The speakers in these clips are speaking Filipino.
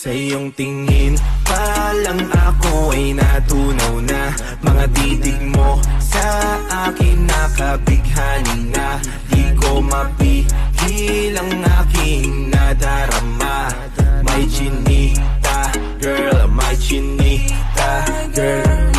Sa iyong tingin pa lang ako ay natunaw na. Mga titig mo sa akin nakabighani na. Di ko mapihil ang aking nadarama. May chinita, girl, may chinita, girl.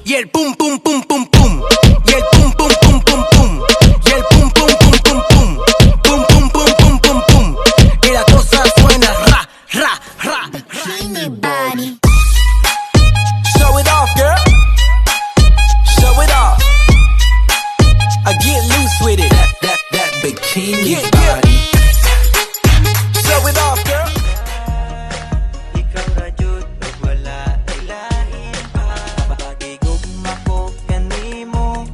Y el pum pum pum pum pum, y el pum pum pum pum pum, y el pum pum pum pum pum, pum pum pum pum pum pum, y la cosa suena ra ra ra. Show it off, girl. Show it off. I get loose with it. That bikini Yeah, body. Show it off, girl. Ikaw ra jud ug wala ilain pa. Pagigugma ko kanimo,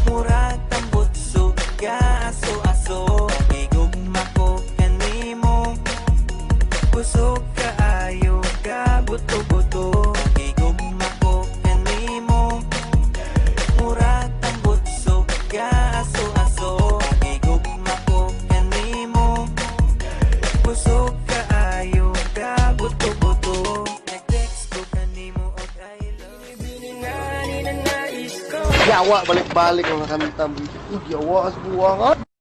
murag tambot suga aso-aso. Pagigugma ko kanimo, kusog kaayo ka buto-buto. Pagigugma ko kanimo, murag tambot suga aso-aso. Pagigugma ko kanimo, kusog kaayo ka buto-buto. Nag-text ko kanimo og I love you. Yawa balik-balik mga kami tambay. Yawa as buwangan.